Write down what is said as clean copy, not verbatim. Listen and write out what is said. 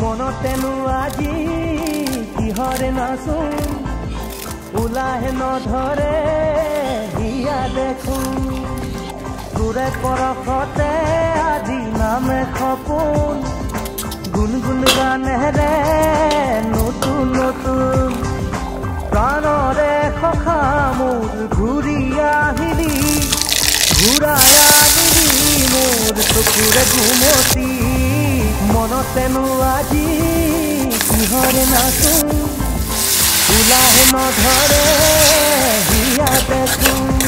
মনতেনো আজি কিহৰে নাচো ওলাহে নধৰে হিয়া দেখো তোৰে পৰশতে আজি নামে খপোন গুনগুন গানেৰে নতুন নতুন প্ৰাণৰে সখা মোৰ ঘূৰি আহিলি ঘূৰাই আনিলি মোৰ চকুৰে ঘুমতি মনতেনো আজি কিহৰে নাচো ওলাহে নধৰে হিয়া দেখো।